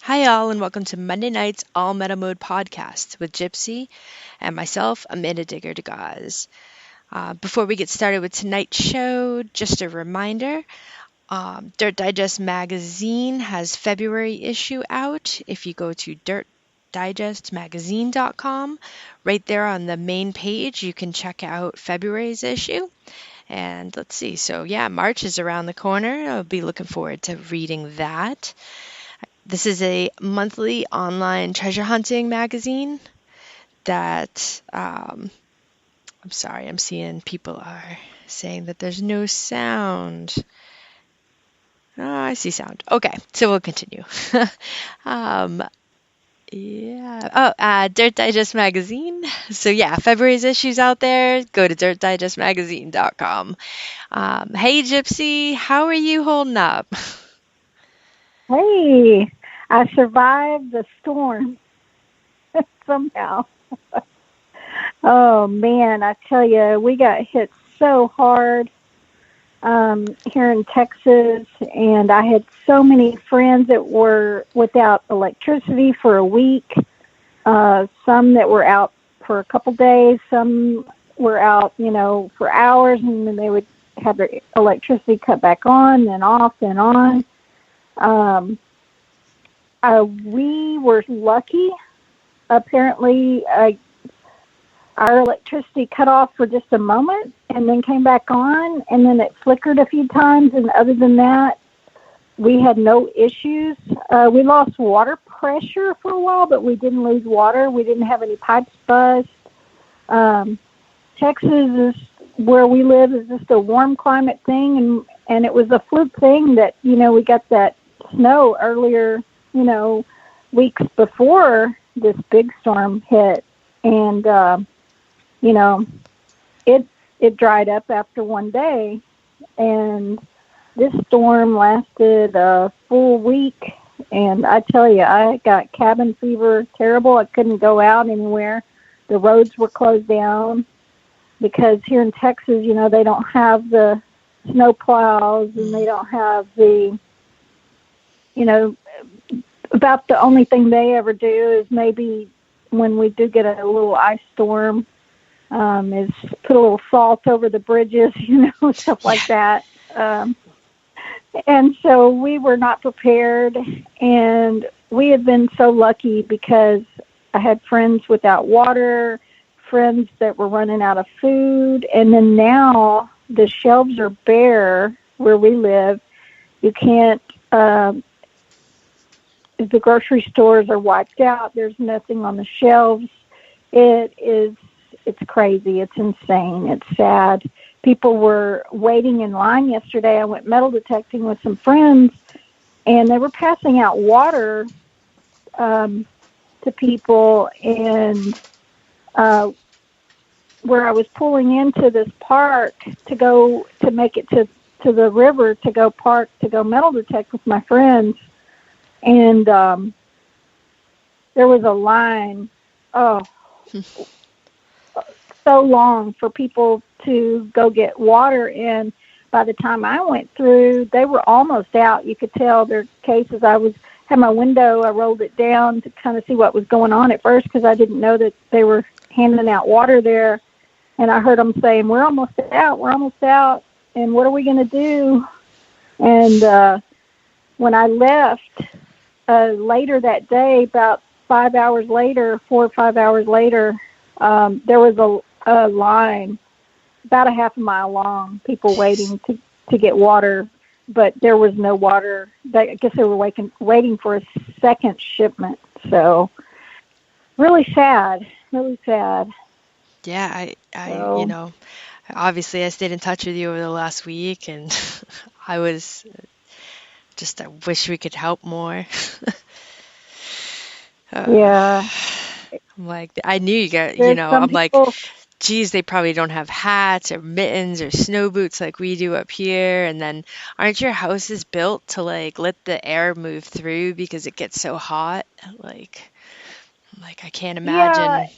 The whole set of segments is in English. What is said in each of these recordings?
Hi, all, and welcome to Monday night's All Meta Mode podcast with Gypsy and myself, Amanda Digger DeGaz. Before we get started with tonight's show, just a reminder Dirt Digest magazine has February issue out. If you go to dirtdigestmagazine.com, right there on the main page, you can check out February's issue. And let's see, so yeah, March is around the corner. I'll be looking forward to reading that. This is a monthly online treasure hunting magazine that, I'm sorry, I'm seeing people are saying that there's no sound. Oh, I see sound. Okay, so we'll continue. um, Dirt Digest Magazine. So yeah, February's issue's out there. Go to dirtdigestmagazine.com. Hey, Gypsy, how are you holding up? Hey, I survived the storm somehow. Oh man, I tell you, we got hit so hard here in Texas, and I had so many friends that were without electricity for a week. Some that were out for a couple days. Some were out, for hours, and then they would have their electricity cut back on and off and on. We were lucky. Apparently, our electricity cut off for just a moment and then came back on, and then it flickered a few times. And other than that, we had no issues. We lost water pressure for a while, but we didn't lose water. We didn't have any pipes bust. Texas is where we live is just a warm climate thing, and it was a fluke thing that we got that snow earlier, weeks before this big storm hit, and it dried up after one day, and this storm lasted a full week, and I tell you, I got cabin fever, terrible. I couldn't go out anywhere. The roads were closed down because here in Texas, they don't have the snow plows, and they don't have the, about the only thing they ever do is maybe when we do get a little ice storm, is put a little salt over the bridges, stuff like that. And so we were not prepared, and we had been so lucky because I had friends without water, friends that were running out of food, and then now the shelves are bare where we live. You can't, the grocery stores are wiped out. There's nothing on the shelves. It's crazy. It's insane. It's sad. People were waiting in line yesterday. I went metal detecting with some friends, and they were passing out water to people. And where I was pulling into this park to go to make it to the river to go park to go metal detect with my friends, and there was a line. Oh. So long for people to go get water, and by the time I went through, they were almost out. You could tell their cases. I had my window, I rolled it down to kind of see what was going on at first because I didn't know that they were handing out water there, and I heard them saying, we're almost out, and what are we going to do? And when I left later that day, about 4 or 5 hours later, there was a line about a half a mile long, people waiting to get water, but there was no water. I guess they were waiting for a second shipment. So really sad, really sad. Yeah, obviously I stayed in touch with you over the last week, and I wish we could help more. Yeah. I'm like, I knew you got, I'm like, geez, they probably don't have hats or mittens or snow boots like we do up here. And then aren't your houses built to like let the air move through because it gets so hot? Like I can't imagine.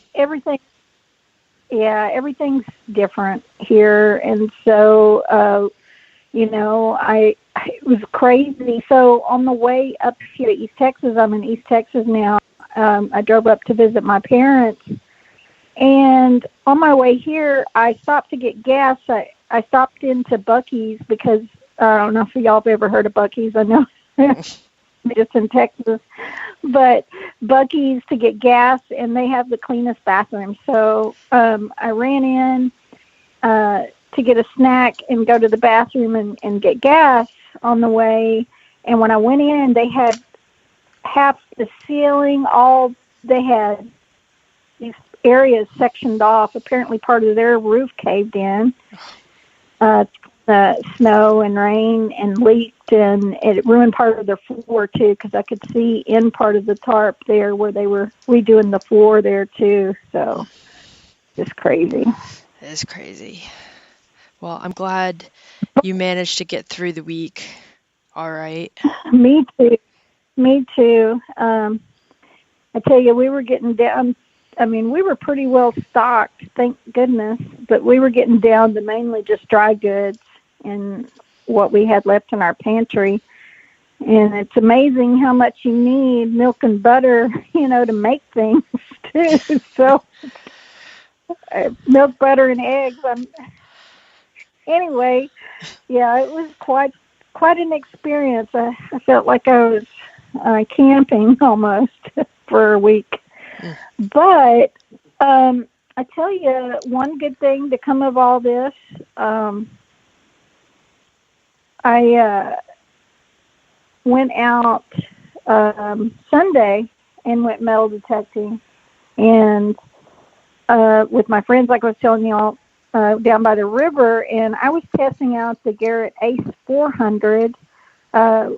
Everything's different here. And so, It was crazy. So on the way up here to East Texas, I'm in East Texas now. I drove up to visit my parents, and on my way here, I stopped to get gas. I stopped into Buc-ee's because I don't know if y'all have ever heard of Buc-ee's. I know it's in Texas, but Buc-ee's to get gas, and they have the cleanest bathroom. So I ran in to get a snack and go to the bathroom and get gas on the way. And when I went in, they had half the ceiling, they had these areas sectioned off. Apparently part of their roof caved in. The snow and rain and leaked, and it ruined part of their floor too, because I could see in part of the tarp there where they were redoing the floor there too. So it's crazy. It is crazy. Well, I'm glad you managed to get through the week all right. Me too. Me too. I tell you, we were getting down. I mean, we were pretty well stocked, thank goodness, but we were getting down to mainly just dry goods and what we had left in our pantry. And it's amazing how much you need milk and butter, to make things too. So milk, butter, and eggs. Anyway, yeah, it was quite an experience. I felt like I was camping almost for a week. But I tell you, one good thing to come of all this, I went out Sunday and went metal detecting, and with my friends, like I was telling y'all, down by the river, and I was testing out the Garrett Ace 400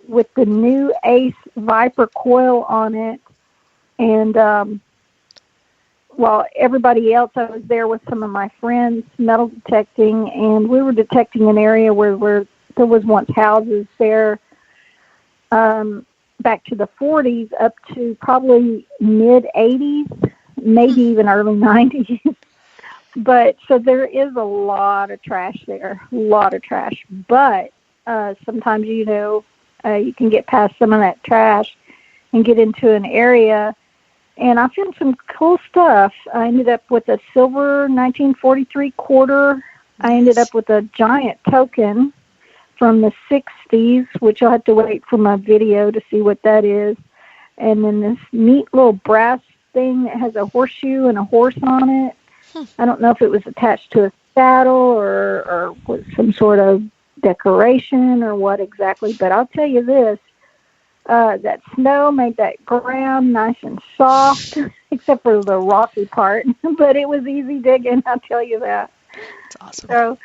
with the new Ace Viper coil on it, and while everybody else, I was there with some of my friends metal detecting, and we were detecting an area where there was once houses there, back to the 40s up to probably mid-80s, maybe even early 90s. But so there is a lot of trash there, a lot of trash. But sometimes, you can get past some of that trash and get into an area. And I found some cool stuff. I ended up with a silver 1943 quarter. I ended up with a giant token from the 60s, which I'll have to wait for my video to see what that is. And then this neat little brass thing that has a horseshoe and a horse on it. I don't know if it was attached to a saddle or was some sort of decoration or what exactly, but I'll tell you this, that snow made that ground nice and soft, except for the rocky part, but it was easy digging, I'll tell you that. That's awesome. So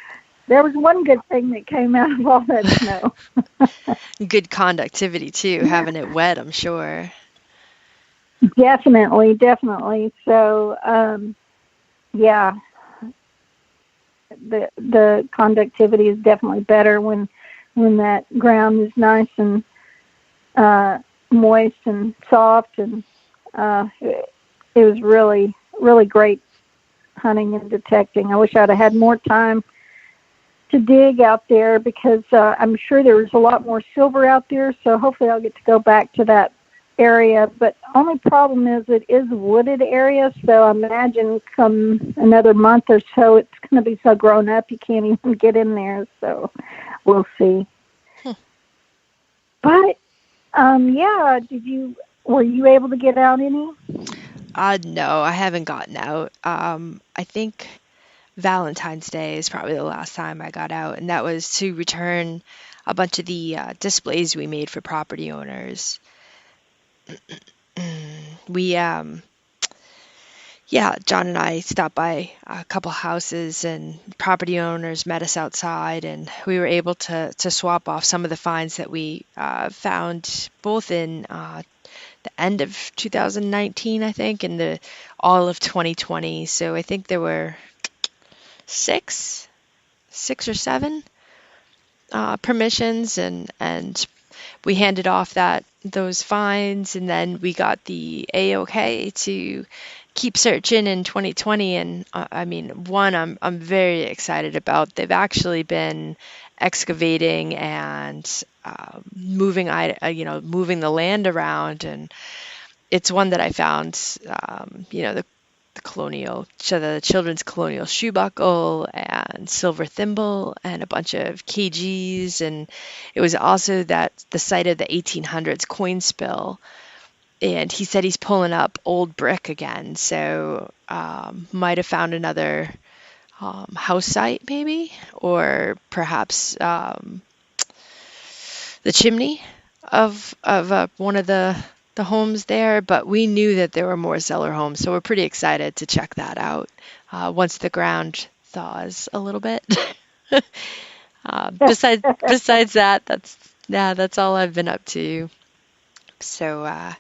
there was one good thing that came out of all that snow. Good conductivity, too, having it wet, I'm sure. Definitely. So, yeah, the conductivity is definitely better when that ground is nice and moist and soft, and it was really, really great hunting and detecting. I wish I'd have had more time to dig out there because I'm sure there was a lot more silver out there, so hopefully I'll get to go back to that area. But only problem is it is a wooded area, so I imagine come another month or so it's going to be so grown up you can't even get in there, so we'll see. But yeah, were you able to get out any? No, I haven't gotten out. I think Valentine's Day is probably the last time I got out, and that was to return a bunch of the displays we made for property owners. John and I stopped by a couple houses, and property owners met us outside, and we were able to swap off some of the finds that we found both in the end of 2019, I think, and the all of 2020. So I think there were six or seven permissions, and we handed off those finds, and then we got the A-OK to keep searching in 2020. And I mean, one I'm very excited about. They've actually been excavating and moving the land around. And it's one that I found, the children's colonial shoe buckle and silver thimble and a bunch of KGs. And it was also the site of the 1800s coin spill. And he said he's pulling up old brick again. So might have found another house site maybe, or perhaps the chimney of one of the homes there. But we knew that there were more cellar homes, so we're pretty excited to check that out once the ground thaws a little bit. Besides that, that's all I've been up to. So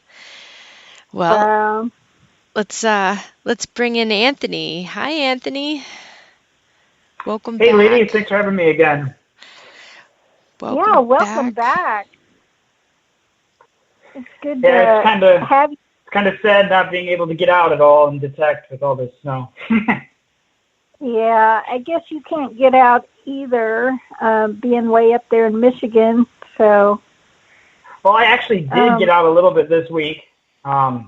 let's bring in Anthony. Hi, Anthony. Welcome back. Hey, ladies, thanks for having me again. Welcome back. It's good to have you. It's kind of sad not being able to get out at all and detect with all this snow. Yeah, I guess you can't get out either, being way up there in Michigan. So. Well, I actually did get out a little bit this week. I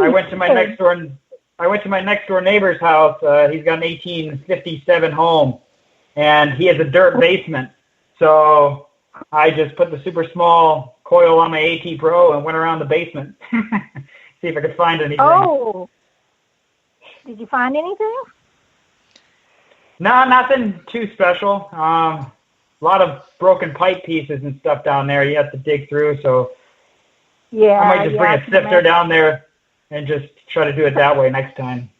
went to my next door neighbor's house. He's got an 1857 home, and he has a dirt basement. So I just put the super small coil on my AT Pro and went around the basement, see if I could find anything. Oh, did you find anything? No, nothing too special. A lot of broken pipe pieces and stuff down there you have to dig through. So yeah, I might just bring a sifter down there and just try to do it that way next time.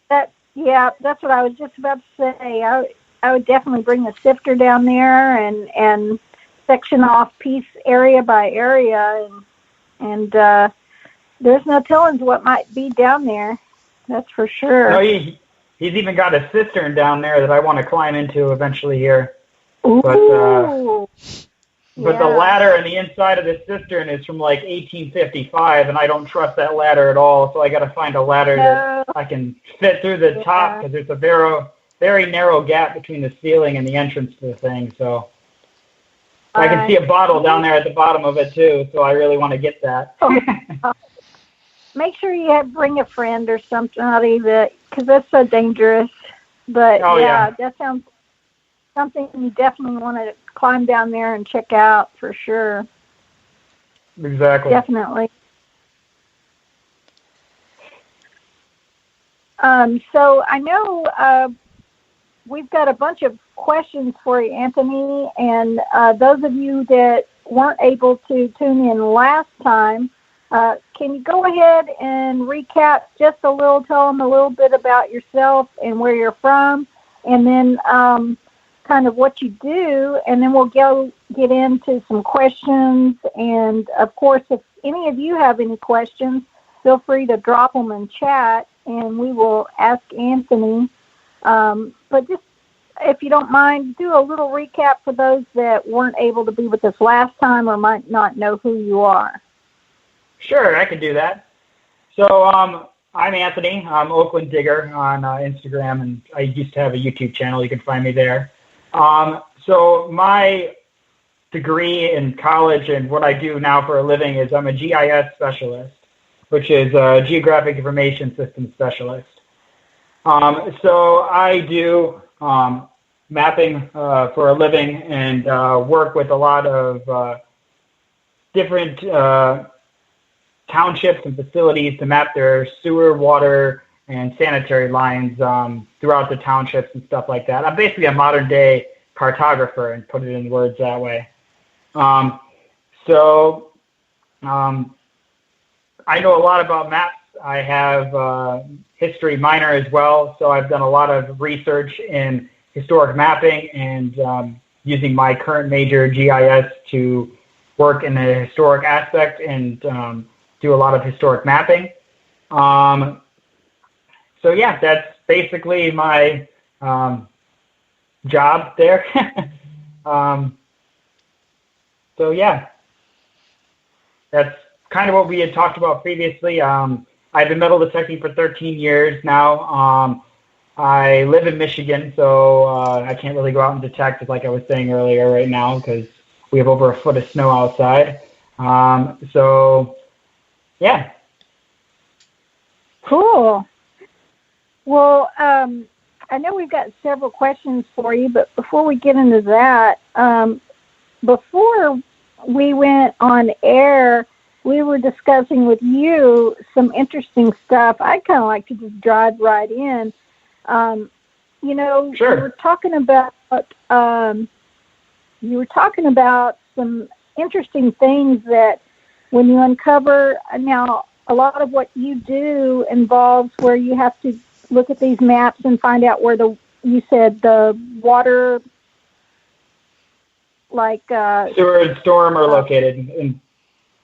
That's what I was just about to say. I would definitely bring a sifter down there and section off piece area by area, and there's no telling what might be down there. That's for sure. No, he's even got a cistern down there that I want to climb into eventually here. Ooh. But the ladder on the inside of the cistern is from like 1855, and I don't trust that ladder at all. So I got to find a ladder that I can fit through the top, because there's a very narrow gap between the ceiling and the entrance to the thing. So I can see a bottle down there at the bottom of it too. So I really want to get that. Make sure you bring a friend or somebody because that's so dangerous. But that sounds something you definitely want to climb down there and check out for sure. Exactly. Definitely. So I know we've got a bunch of questions for you, Anthony, and those of you that weren't able to tune in last time, can you go ahead and recap tell them a little bit about yourself and where you're from, and then kind of what you do, and then we'll get into some questions. And of course, if any of you have any questions, feel free to drop them in chat, and we will ask Anthony. But just, if you don't mind, do a little recap for those that weren't able to be with us last time or might not know who you are. Sure, I can do that. So I'm Anthony. I'm Oaklanddigger on Instagram, and I used to have a YouTube channel. You can find me there. So my degree in college and what I do now for a living is I'm a GIS specialist, which is a Geographic Information System Specialist. So I do mapping for a living and work with a lot of different townships and facilities to map their sewer, water, and sanitary lines throughout the townships and stuff like that. I'm basically a modern-day cartographer, and put it in words that way. I know a lot about maps. I have history minor as well, so I've done a lot of research in historic mapping and using my current major, GIS, to work in the historic aspect and do a lot of historic mapping. So yeah, that's basically my job there. So yeah, that's kind of what we had talked about previously. I've been metal detecting for 13 years now. I live in Michigan, so I can't really go out and detect, like I was saying earlier, right now because we have over a foot of snow outside. So, yeah. Cool. Well, I know we've got several questions for you, but before we get into that, before we went on air, we were discussing with you some interesting stuff. I'd kind of like to just dive right in. Sure. You were talking about some interesting things that when you uncover. Now, a lot of what you do involves where you have to look at these maps and find out where you said the water, like sewer and storm are located.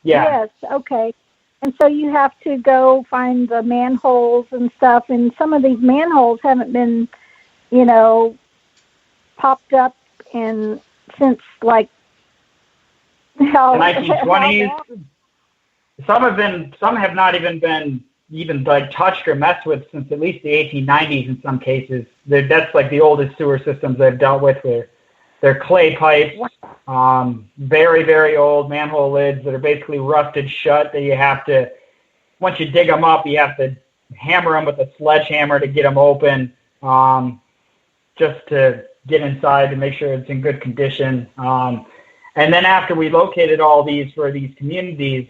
Yeah. Yes. Okay. And so you have to go find the manholes and stuff, and some of these manholes haven't been, popped up since like the 1920s. Some have not even been like touched or messed with since at least the 1890s in some cases. That's like the oldest sewer systems they've dealt with. They're clay pipes, very, very old manhole lids that are basically rusted shut that you have to, once you dig them up, you have to hammer them with a sledgehammer to get them open, just to get inside to make sure it's in good condition. And then after we located all these for these communities,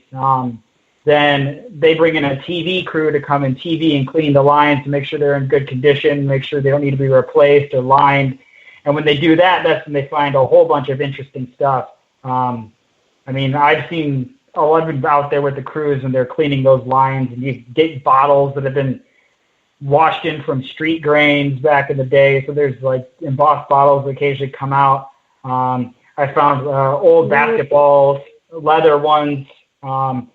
then they bring in a TV crew to come and TV and clean the lines to make sure they're in good condition, make sure they don't need to be replaced or lined. And when they do that, that's when they find a whole bunch of interesting stuff. I've been out there with the crews and they're cleaning those lines, and you get bottles that have been washed in from street drains back in the day. So there's like embossed bottles that occasionally come out. I found old basketballs, leather ones. Some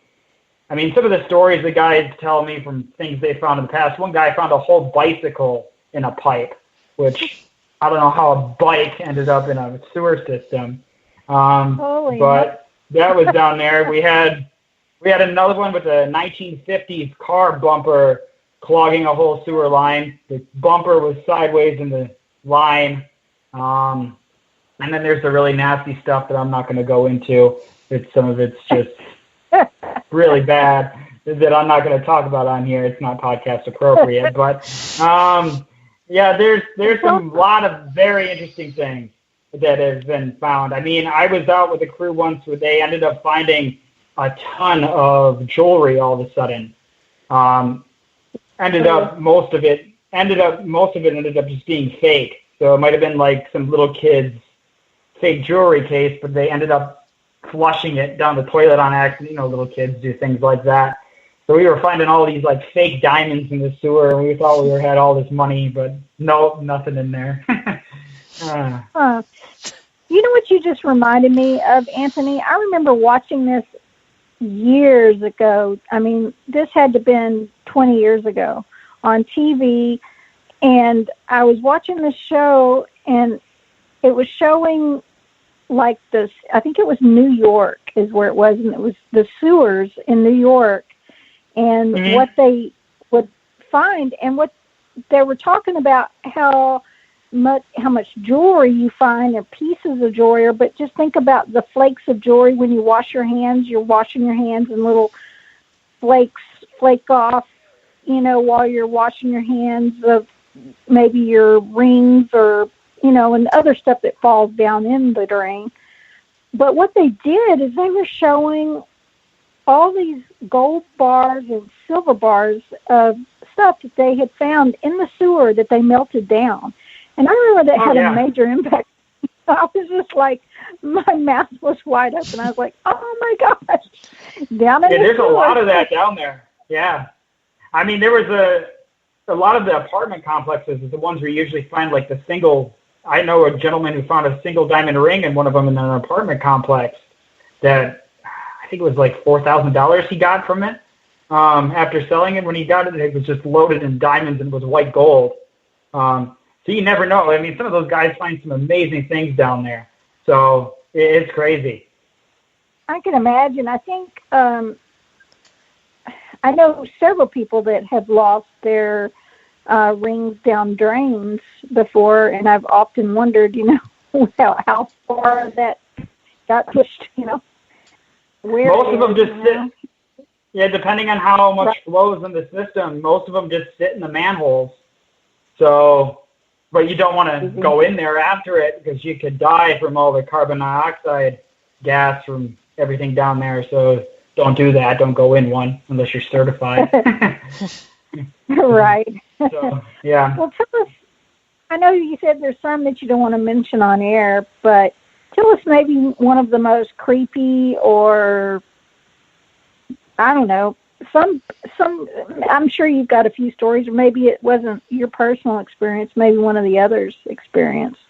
of the stories the guys tell me from things they found in the past. One guy found a whole bicycle in a pipe, which I don't know how a bike ended up in a sewer system. But that was down there. We had another one with a 1950s car bumper clogging a whole sewer line. The bumper was sideways in the line. And then there's the really nasty stuff that I'm not going to go into. Some of it's just really bad that I'm not going to talk about on here. It's not podcast appropriate. But there's a lot of very interesting things that have been found. I was out with a crew once where they ended up finding a ton of jewelry all of a sudden. Most of it ended up just being fake. So it might have been like some little kid's fake jewelry case, but they ended up flushing it down the toilet on accident. Little kids do things like that. So we were finding all these like fake diamonds in the sewer, and we thought we had all this money, but no, nothing in there. You know what you just reminded me of, Anthony? I remember watching this years ago. This had to have been 20 years ago on TV, and I was watching this show, and it was showing like this. I think it was New York is where it was, and it was the sewers in New York. And what they would find, and what they were talking about, how much jewelry you find, or pieces of jewelry, but just think about the flakes of jewelry when you wash your hands. You're washing your hands, and little flakes flake off, while you're washing your hands of maybe your rings or, and other stuff that falls down in the drain. But what they did is they were showing all these gold bars and silver bars of stuff that they had found in the sewer that they melted down. And I remember that had a major impact. I was just like, my mouth was wide open. I was like, oh my gosh. There's a lot of that down there. Yeah. There was a lot of the apartment complexes is the ones where you usually find like the single. I know a gentleman who found a single diamond ring in one of them in an apartment complex that I think it was like $4,000 he got from it. After selling it, when he got it, it was just loaded in diamonds and was white gold. So you never know. Some of those guys find some amazing things down there. So it's crazy. I can imagine. I think I know several people that have lost their rings down drains before, and I've often wondered, how far that got pushed, where most of them just sit. Yeah, depending on how much flows in the system, most of them just sit in the manholes. So, but you don't want to go in there after it because you could die from all the carbon dioxide gas from everything down there. So don't do that. Don't go in one unless you're certified. Right. So, yeah. Well, tell us, I know you said there's some that you don't want to mention on air, but tell us maybe one of the most creepy or, I don't know, some. I'm sure you've got a few stories, or maybe it wasn't your personal experience, maybe one of the others experienced.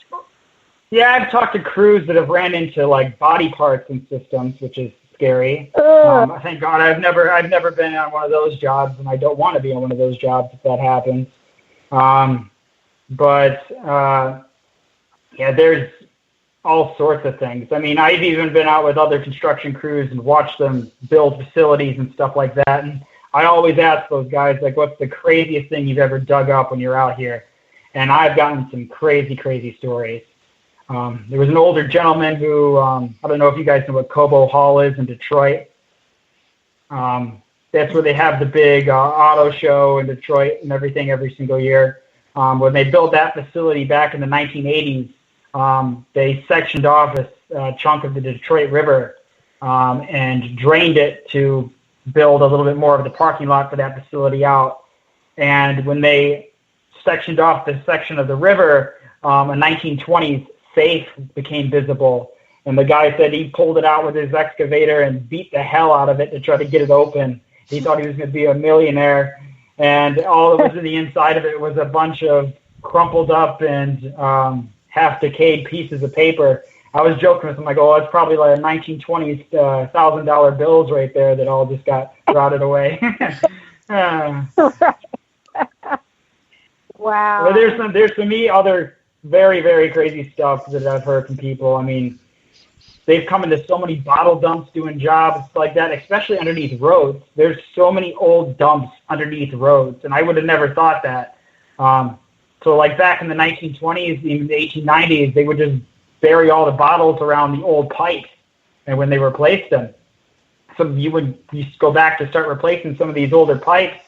Yeah, I've talked to crews that have ran into like body parts and systems, which is scary. Thank God I've never been on one of those jobs, and I don't want to be on one of those jobs if that happens. Yeah, there's all sorts of things. I mean, I've even been out with other construction crews and watched them build facilities and stuff like that. And I always ask those guys, like, what's the craziest thing you've ever dug up when you're out here? And I've gotten some crazy, crazy stories. There was an older gentleman who, I don't know if you guys know what Cobo Hall is in Detroit. That's where they have the big auto show in Detroit and everything every single year. When they built that facility back in the 1980s, they sectioned off a chunk of the Detroit River and drained it to build a little bit more of the parking lot for that facility out. And when they sectioned off this section of the river, a 1920s safe became visible. And the guy said he pulled it out with his excavator and beat the hell out of it to try to get it open. He thought he was going to be a millionaire. And all that was in the inside of it was a bunch of crumpled up and half-decayed pieces of paper. I was joking with him, like, oh, it's probably like a 1920s $1,000 bills right there that all just got rotted away. Wow. Well, there's to me other very, very crazy stuff that I've heard from people. I mean, they've come into so many bottle dumps doing jobs like that, especially underneath roads. There's so many old dumps underneath roads, and I would have never thought that. So like back in the 1920s, even the 1890s, they would just bury all the bottles around the old pipes, and when they replaced them. So you go back to start replacing some of these older pipes.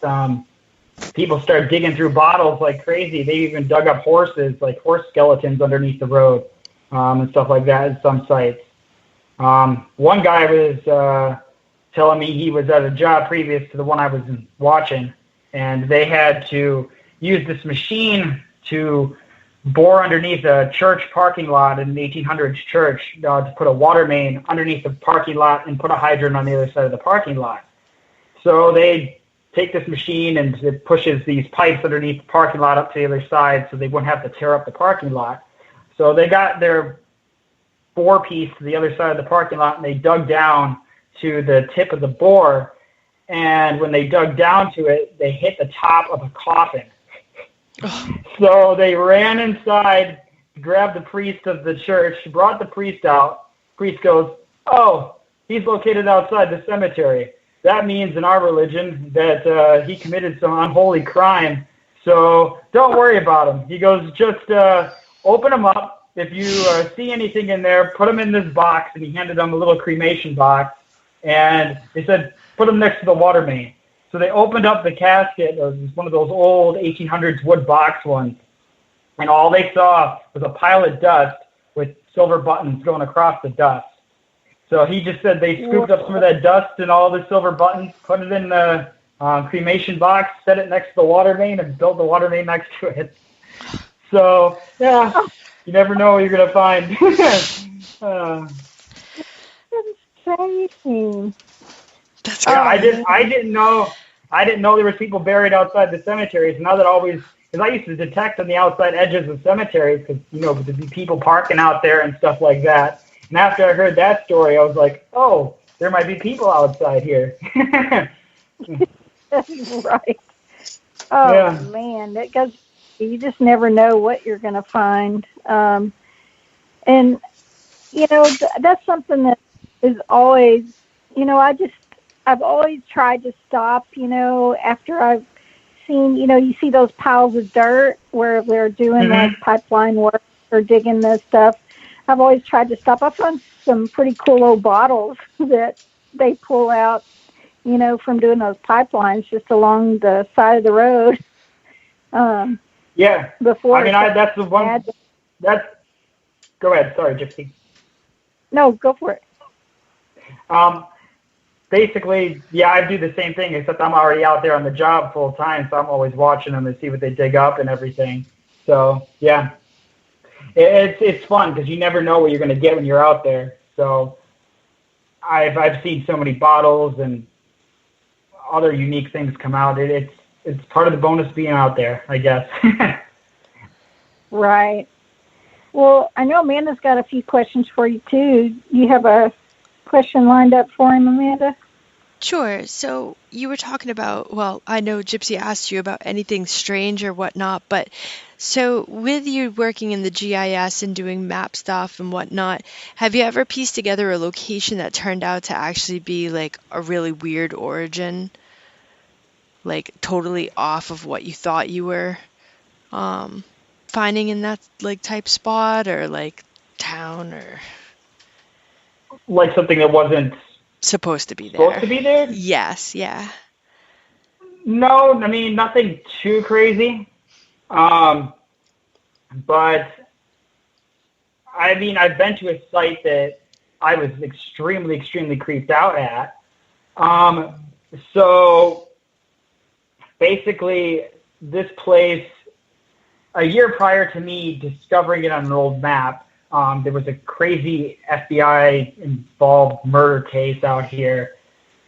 People start digging through bottles like crazy. They even dug up horses, like horse skeletons underneath the road and stuff like that at some sites. One guy was telling me he was at a job previous to the one I was watching, and they had to use this machine to bore underneath a church parking lot in the 1800s church to put a water main underneath the parking lot and put a hydrant on the other side of the parking lot. So they take this machine and it pushes these pipes underneath the parking lot up to the other side so they wouldn't have to tear up the parking lot. So they got their bore piece to the other side of the parking lot and they dug down to the tip of the bore. And when they dug down to it, they hit the top of a coffin. So they ran inside, grabbed the priest of the church, brought the priest out. Priest goes, oh, he's located outside the cemetery. That means in our religion that he committed some unholy crime. So don't worry about him. He goes, just open him up. If you see anything in there, put him in this box. And he handed them a little cremation box. And they said, put him next to the water main. So they opened up the casket. It was one of those old 1800s wood box ones. And all they saw was a pile of dust with silver buttons going across the dust. So he just said they scooped up some of that dust and all the silver buttons, put it in the cremation box, set it next to the water main, and built the water main next to it. So, yeah, you never know what you're going to find. Insane. That's yeah, I didn't know there was people buried outside the cemeteries. Now that because I used to detect on the outside edges of cemeteries because, there'd be people parking out there and stuff like that. And after I heard that story, I was like, oh, there might be people outside here. Right. Oh, yeah. Man, because you just never know what you're going to find. And, that's something that is always, I've always tried to stop, after I've seen, you see those piles of dirt where they're doing like pipeline work or digging this stuff. I've always tried to stop. I found some pretty cool old bottles that they pull out, from doing those pipelines just along the side of the road. Yeah. Before I mean, that's the one. Go ahead. Sorry, Gypsy. No, go for it. Basically, yeah, I do the same thing, except I'm already out there on the job full time, so I'm always watching them to see what they dig up and everything. So, yeah, it's fun because you never know what you're going to get when you're out there. So, I've seen so many bottles and other unique things come out. It's part of the bonus being out there, I guess. Right. Well, I know Amanda's got a few questions for you too. You have a question lined up for him, Amanda? Sure. So you were talking about, well, I know Gypsy asked you about anything strange or whatnot, but so with you working in the GIS and doing map stuff and whatnot, have you ever pieced together a location that turned out to actually be like a really weird origin? Like totally off of what you thought you were finding in that like type spot or like town or like something that wasn't supposed to be there. Supposed to be there? Yes, yeah. No, I mean nothing too crazy. But I mean I've been to a site that I was extremely, extremely creeped out at. So basically this place, a year prior to me discovering it on an old map, there was a crazy FBI-involved murder case out here.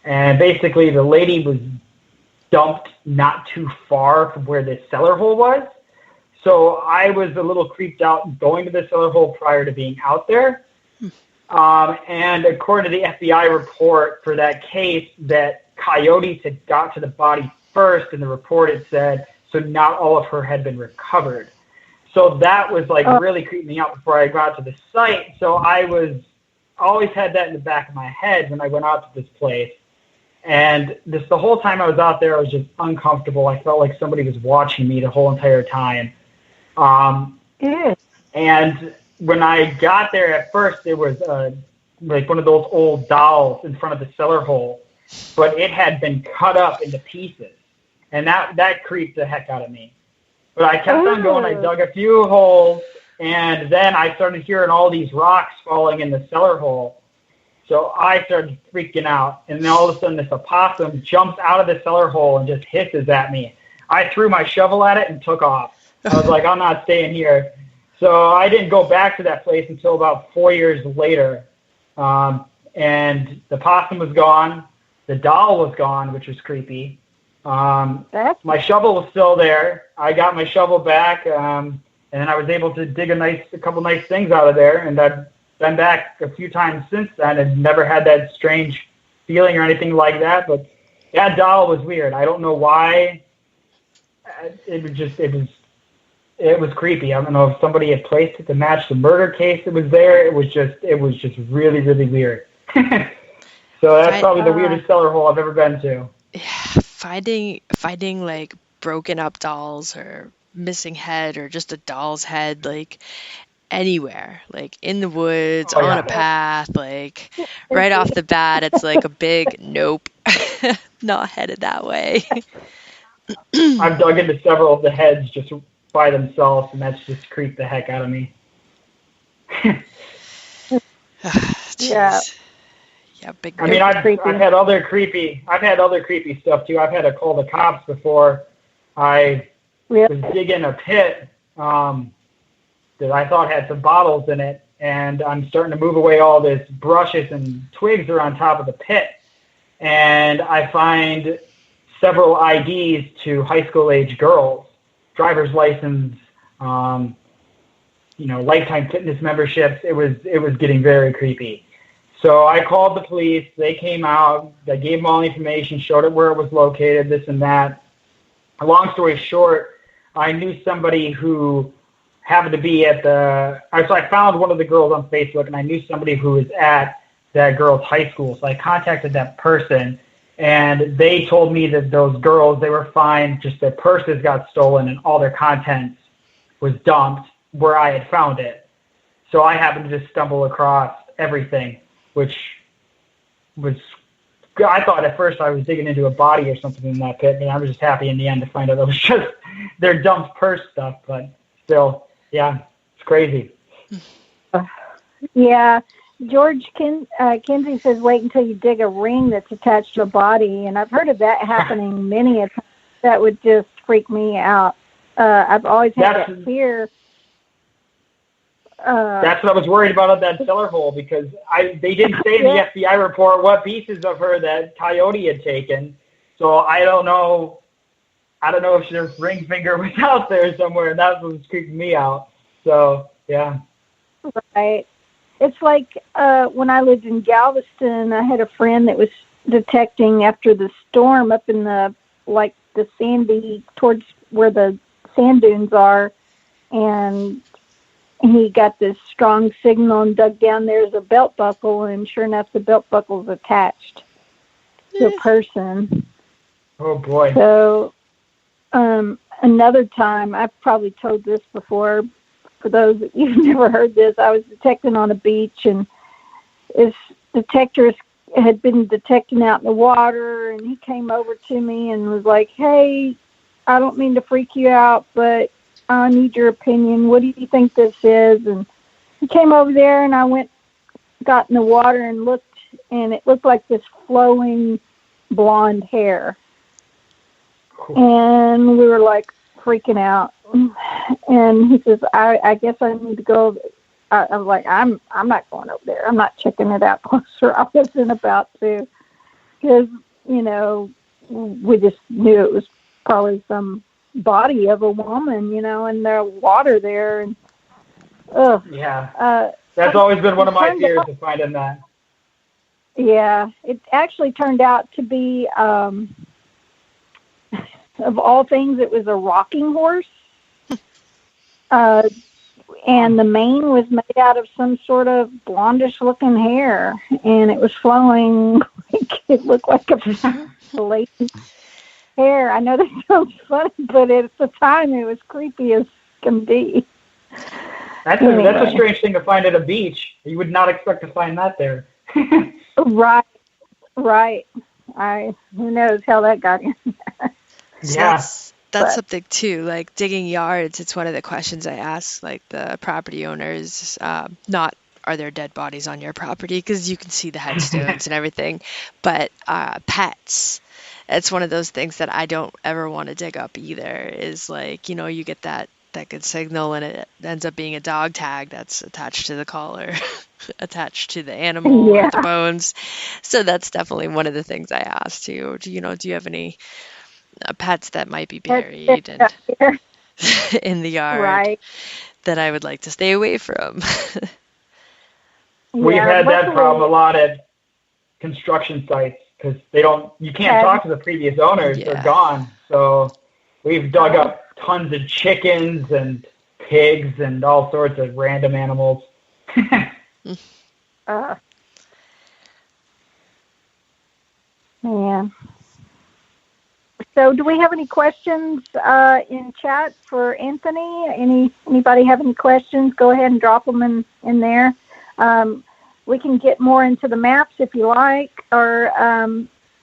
And basically the lady was dumped not too far from where the cellar hole was. So I was a little creeped out going to the cellar hole prior to being out there. And according to the FBI report for that case, that coyotes had got to the body first, in the report it said, so not all of her had been recovered. So that was like really creeping me out before I got to the site. So I always had that in the back of my head when I went out to this place. And the whole time I was out there, I was just uncomfortable. I felt like somebody was watching me the whole entire time. And when I got there at first, there was like one of those old dolls in front of the cellar hole, but it had been cut up into pieces. And that creeped the heck out of me. But I kept on going. I dug a few holes, and then I started hearing all these rocks falling in the cellar hole. So I started freaking out, and then all of a sudden this opossum jumps out of the cellar hole and just hisses at me. I threw my shovel at it and took off. I was like, I'm not staying here. So I didn't go back to that place until about 4 years later. And the possum was gone. The doll was gone, which was creepy. My shovel was still there. I got my shovel back, and then I was able to dig a couple nice things out of there. And I've been back a few times since then and never had that strange feeling or anything like that. But that doll was weird. I don't know why. It was creepy. I don't know if somebody had placed it to match the murder case that was there. It was just really, really weird. So that's probably the weirdest cellar hole I've ever been to. Yeah, finding like broken up dolls or missing head or just a doll's head like anywhere, like in the woods, on a path, like right off the bat, it's like a big nope, not headed that way. I've dug into several of the heads just by themselves, and that's just creeped the heck out of me. Yeah. Yeah, big. I mean, I've had other creepy stuff too. I've had to call the cops before. I was digging a pit that I thought had some bottles in it, and I'm starting to move away all this brushes and twigs are on top of the pit, and I find several IDs to high school age girls, driver's license, lifetime fitness memberships. It was getting very creepy. So I called the police. They came out. I gave them all the information, showed it where it was located, this and that. Long story short, I knew somebody who happened to be at so I found one of the girls on Facebook, and I knew somebody who was at that girl's high school. So I contacted that person, And they told me that those girls, they were fine, just their purses got stolen and all their contents was dumped where I had found it. So I happened to just stumble across everything, which was, I thought at first I was digging into a body or something in that pit, and I was just happy in the end to find out it was just their dumped purse stuff. But still, yeah, it's crazy. Yeah. George Kinsey says, wait until you dig a ring that's attached to a body. And I've heard of that happening many a time. That would just freak me out. I've always had that fear. That's what I was worried about at that cellar hole, because they didn't say in the FBI report what pieces of her that Coyote had taken. So I don't know if their ring finger was out there somewhere, and that's what was creeping me out. So, yeah. Right. It's like when I lived in Galveston, I had a friend that was detecting after the storm up in the sandy, towards where the sand dunes are, and he got this strong signal and dug down. There's a belt buckle, and sure enough, the belt buckle's attached to a person. Oh, boy. So another time, I've probably told this before, for those that you've never heard this, I was detecting on a beach, and this detector had been detecting out in the water, and he came over to me and was like, hey, I don't mean to freak you out, but I need your opinion. What do you think this is? And he came over there, and I got in the water and looked, and it looked like this flowing blonde hair. Cool. And we were like freaking out. And he says, I guess I need to go. I was like, I'm not going over there. I'm not checking it out closer. I wasn't about to, because, we just knew it was probably some body of a woman, and the water there. And yeah, that's always been one of my fears of finding that. Yeah, it actually turned out to be, of all things, it was a rocking horse. And the mane was made out of some sort of blondish-looking hair, and it was flowing like it looked like a lady's hair. I know that sounds funny, but at the time it was creepy as can be. That's a strange thing to find at a beach. You would not expect to find that there. Right. Who knows how that got in there. Yeah. That's something too, like digging yards. It's one of the questions I ask, like the property owners, not are there dead bodies on your property, because you can see the headstones and everything, but pets. It's one of those things that I don't ever want to dig up either, is like, you get that good signal and it ends up being a dog tag that's attached to the collar, attached to the animal or the bones. So that's definitely one of the things I ask too. Do you have any pets that might be buried in the yard that I would like to stay away from? We've had that problem a lot at construction sites, because you can't talk to the previous owners. They're gone. So we've dug up tons of chickens and pigs and all sorts of random animals. Man. So do we have any questions in chat for Anthony? Anybody have any questions? Go ahead and drop them in there. We can get more into the maps if you like, or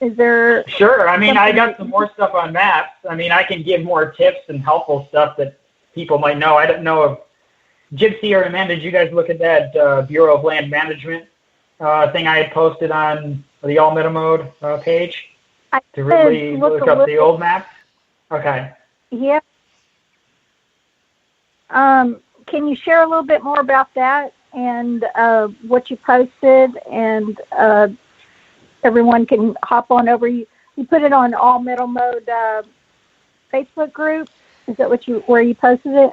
is there... Sure. I got some more stuff on maps. I can give more tips and helpful stuff that people might know. I don't know if Gypsy or Amanda, did you guys look at that Bureau of Land Management thing I had posted on the All Meta Mode page? To really look up the old maps? Okay. Yeah. Can you share a little bit more about that and what you posted, and everyone can hop on over? You put it on All Metal Mode Facebook group? Is that where you posted it?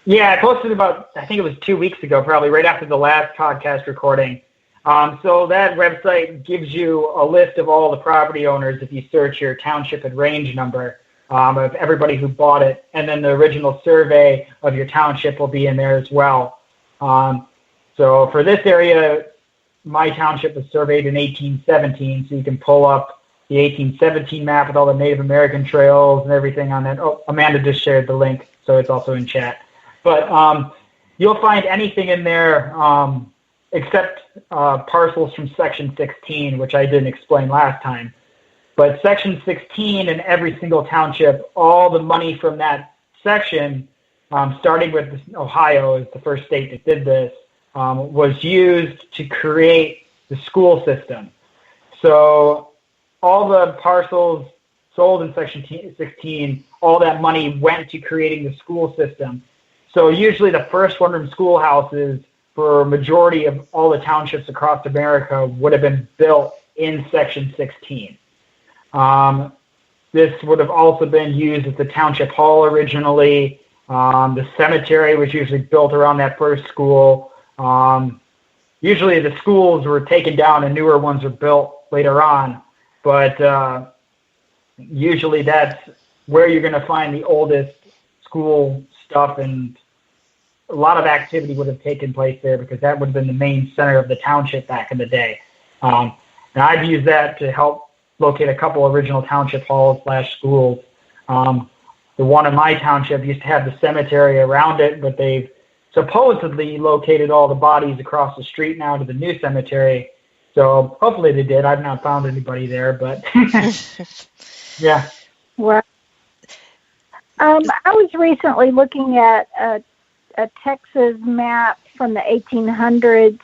Yeah, I posted I think it was 2 weeks ago, probably right after the last podcast recording. So that website gives you a list of all the property owners if you search your township and range number of everybody who bought it, and then the original survey of your township will be in there as well. So for this area, my township was surveyed in 1817, so you can pull up, the 1817 map with all the Native American trails and everything on that. Oh, Amanda just shared the link, so it's also in chat. But you'll find anything in there except parcels from Section 16, which I didn't explain last time. But Section 16 in every single township, all the money from that section, starting with Ohio as the first state that did this, was used to create the school system. So all the parcels sold in Section 16, all that money went to creating the school system. So usually the first one-room schoolhouses for a majority of all the townships across America would have been built in Section 16. This would have also been used as the township hall originally. The cemetery was usually built around that first school. Usually the schools were taken down and newer ones were built later on. But usually that's where you're going to find the oldest school stuff, and a lot of activity would have taken place there because that would have been the main center of the township back in the day. And I've used that to help locate a couple original township halls / schools. The one in my township used to have the cemetery around it, but they've supposedly located all the bodies across the street now to the new cemetery. So hopefully they did. I've not found anybody there, but yeah. Well, I was recently looking at a Texas map from the 1800s.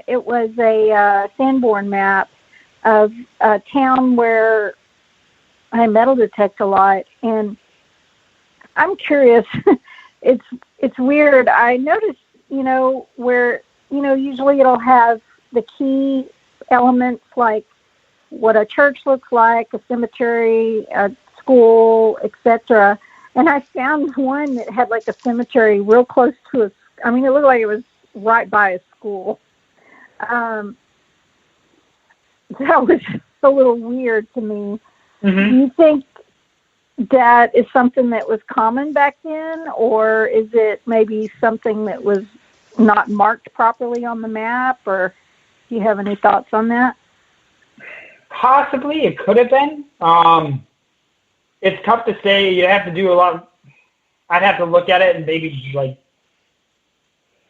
It was a Sanborn map of a town where I metal detect a lot, and I'm curious. It's weird. I noticed, where, usually it'll have the key elements like what a church looks like, a cemetery, a school, etc. And I found one that had like a cemetery real close to it looked like it was right by a school. That was a little weird to me. Mm-hmm. Do you think that is something that was common back then, or is it maybe something that was not marked properly on the map, or do you have any thoughts on that? Possibly, it could have been. It's tough to say. You have to do a lot. I'd have to look at it and maybe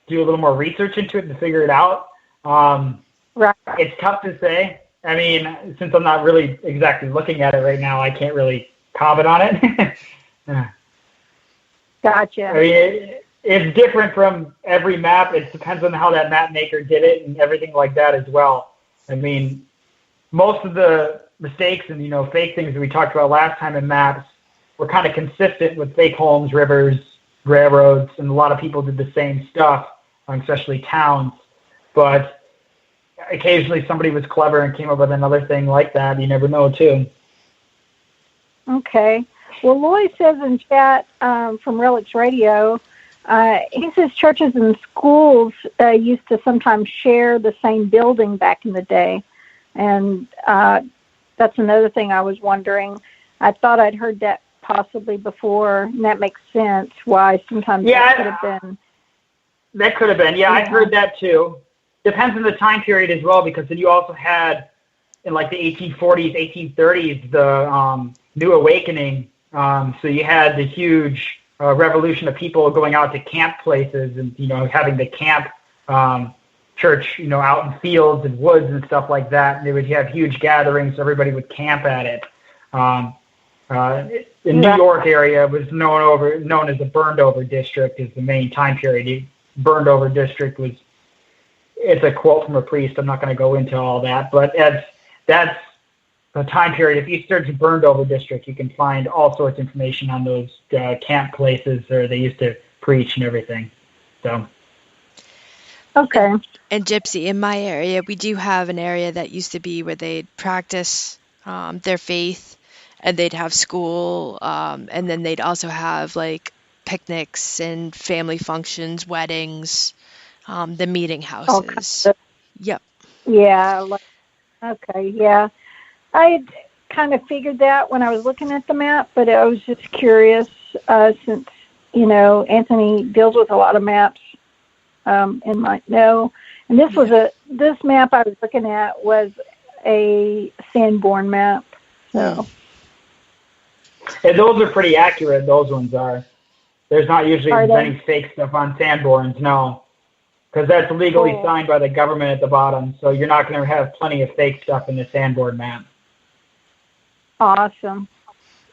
do a little more research into it to figure it out. Right. It's tough to say. I mean, since I'm not really exactly looking at it right now, I can't really comment on it. Gotcha. I mean, it's different from every map. It depends on how that map maker did it and everything like that as well. I mean, most of the mistakes and, fake things that we talked about last time in maps were kind of consistent with fake homes, rivers, railroads, and a lot of people did the same stuff, especially towns. But occasionally somebody was clever and came up with another thing like that. You never know, too. Okay. Well, Loy says in chat from Relics Radio, he says churches and schools used to sometimes share the same building back in the day. And that's another thing I was wondering. I thought I'd heard that possibly before, and that makes sense why sometimes that could have been. That could have been. Yeah, I've heard that too. Depends on the time period as well, because then you also had, in like the 1840s, 1830s, the New Awakening. So you had the huge revolution of people going out to camp places and, having the camp church, out in fields and woods and stuff like that. And they would have huge gatherings. So everybody would camp at it. The New York area was known as the burned over district is the main time period. The burned over district it's a quote from a priest. I'm not going to go into all that, but that's the time period. If you search burned over district, you can find all sorts of information on those camp places where they used to preach and everything. So. Okay. And Gypsy, in my area, we do have an area that used to be where they'd practice their faith, and they'd have school, and then they'd also have like picnics and family functions, weddings, the meeting houses. Yep. Yeah. Okay. Yeah. I had kind of figured that when I was looking at the map, but I was just curious since, Anthony deals with a lot of maps and might know. And this map I was looking at was a Sanborn map. So. And those are pretty accurate, those ones are. There's not usually any fake stuff on Sanborns, no. Because that's legally signed by the government at the bottom, so you're not going to have plenty of fake stuff in the Sanborn map. Awesome.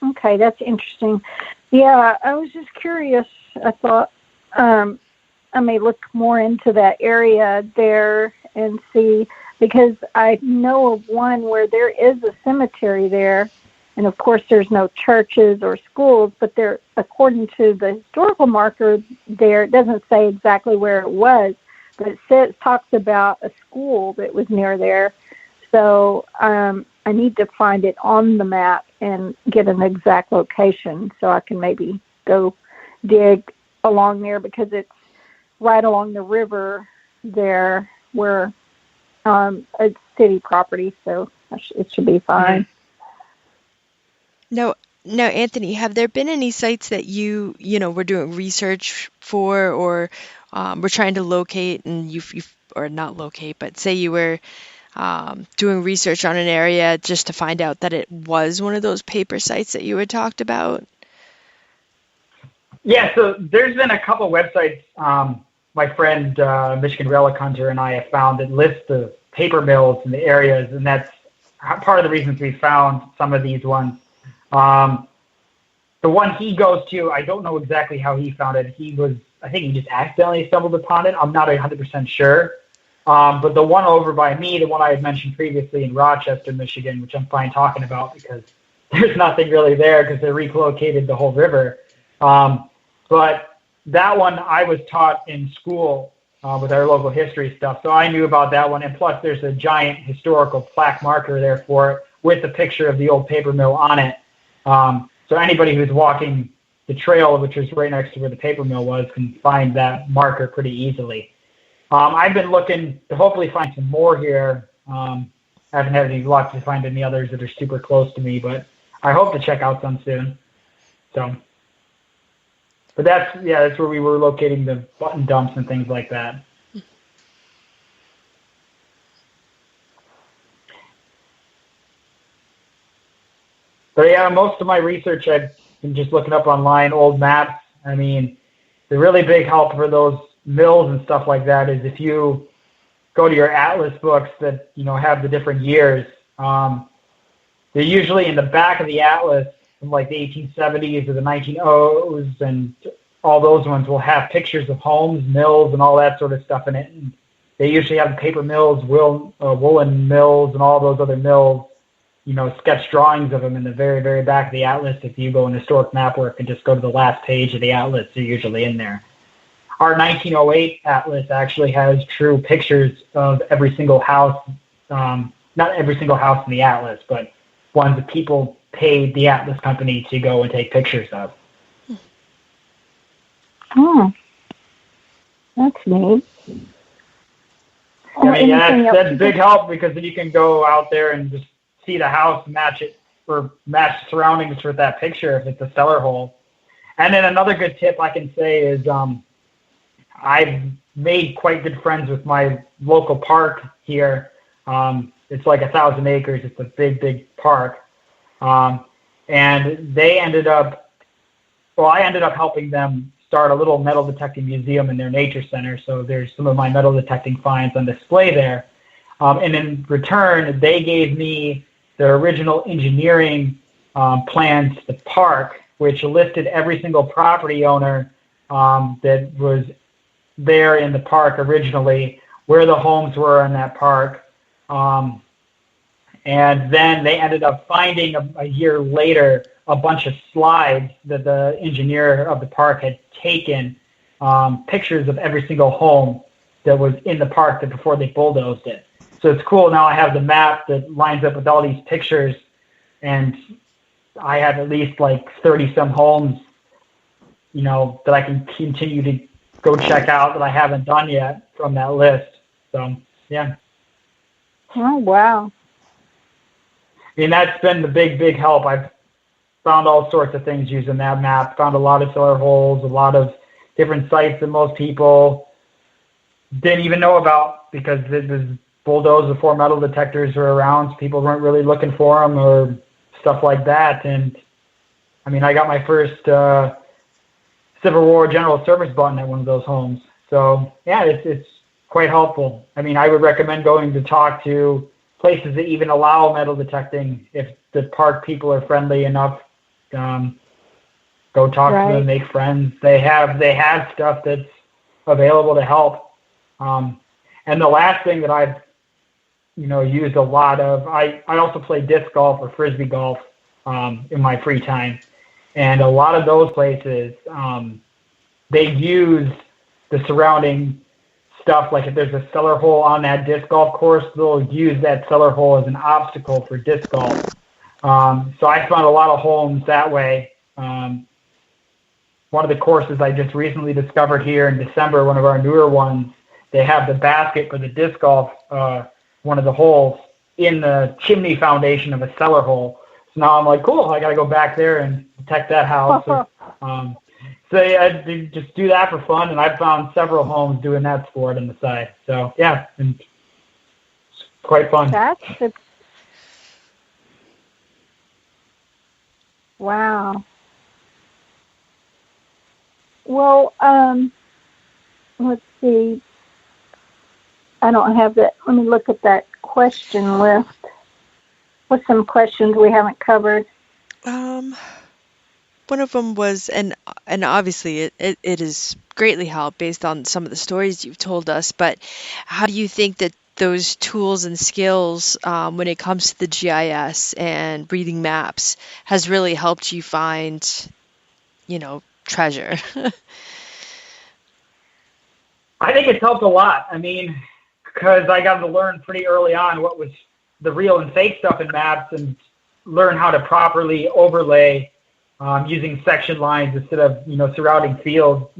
Okay, that's interesting. Yeah, I was just curious. I thought I may look more into that area there and see, because I know of one where there is a cemetery there, and of course there's no churches or schools, but there, according to the historical marker there, it doesn't say exactly where it was, but it talks about a school that was near there. So I need to find it on the map and get an exact location so I can maybe go dig along there, because it's right along the river there where it's city property, so it should be fine. Now, Anthony, have there been any sites that you were doing research for, or were trying to locate, and or not locate, but say you were doing research on an area just to find out that it was one of those paper sites that you had talked about? Yeah, so there's been a couple websites my friend Michigan Relic Hunter and I have found that list the paper mills in the areas, and that's part of the reasons we found some of these ones. The one he goes to, I don't know exactly how he found it. I think he just accidentally stumbled upon it. I'm not 100% sure. But the one over by me, the one I had mentioned previously in Rochester, Michigan, which I'm fine talking about because there's nothing really there because they relocated the whole river. But that one I was taught in school with our local history stuff. So I knew about that one. And plus there's a giant historical plaque marker there for it with a picture of the old paper mill on it. So anybody who's walking the trail, which is right next to where the paper mill was, can find that marker pretty easily. I've been looking to hopefully find some more here. I haven't had any luck to find any others that are super close to me, but I hope to check out some soon. So, but that's where we were locating the button dumps and things like that. But yeah, most of my research I've been just looking up online, old maps. I mean, the really big help for those mills and stuff like that is if you go to your atlas books that have the different years. They're usually in the back of the atlas from like the 1870s or the 1900s, and all those ones will have pictures of homes, mills, and all that sort of stuff in it. And they usually have paper mills, woolen mills, and all those other mills. Sketch drawings of them in the very, very back of the atlas. If you go in historic map work and just go to the last page of the atlas, they're usually in there. Our 1908 atlas actually has true pictures of every single house, not every single house in the atlas, but ones that people paid the atlas company to go and take pictures of. Oh, that's neat. I mean, that's big help, because then you can go out there and just see the house, match it, or match surroundings with that picture if it's a cellar hole. And then another good tip I can say is I've made quite good friends with my local park here. It's like 1,000 acres. It's a big, big park. And I ended up helping them start a little metal detecting museum in their nature center. So there's some of my metal detecting finds on display there. And in return, they gave me their original engineering plans to the park, which listed every single property owner that was there in the park originally, where the homes were in that park. And then they ended up finding a year later a bunch of slides that the engineer of the park had taken, pictures of every single home that was in the park before they bulldozed it. So it's cool. Now I have the map that lines up with all these pictures, and I have at least like 30 some homes, that I can continue to go check out that I haven't done yet from that list. So, yeah. Oh, wow. I mean, that's been the big, big help. I've found all sorts of things using that map, found a lot of cellar holes, a lot of different sites that most people didn't even know about, because it was bulldozed before metal detectors were around. So people weren't really looking for them or stuff like that. And I mean, I got my first Civil War General Service button at one of those homes. So yeah, it's quite helpful. I mean, I would recommend going to talk to places that even allow metal detecting if the park people are friendly enough. Go talk to them, make friends. They have stuff that's available to help. And the last thing that I've used a lot of, I also play disc golf or frisbee golf in my free time, and a lot of those places they use the surrounding stuff. Like if there's a cellar hole on that disc golf course, they'll use that cellar hole as an obstacle for disc golf. So I found a lot of homes that way. One of the courses I just recently discovered here in December, one of our newer ones, they have the basket for the disc golf, one of the holes, in the chimney foundation of a cellar hole. So now I'm like, cool, I got to go back there and protect that house. So yeah, I just do that for fun, and I've found several homes doing that sport on the side. So yeah, and it's quite fun. Wow. Well, let's see. I don't have that. Let me look at that question list. What's some questions we haven't covered? One of them was, and obviously it is greatly helped based on some of the stories you've told us, but how do you think that those tools and skills when it comes to the GIS and reading maps has really helped you find, treasure? I think it's helped a lot. I mean, because I got to learn pretty early on what was the real and fake stuff in maps and learn how to properly overlay using section lines instead of, surrounding field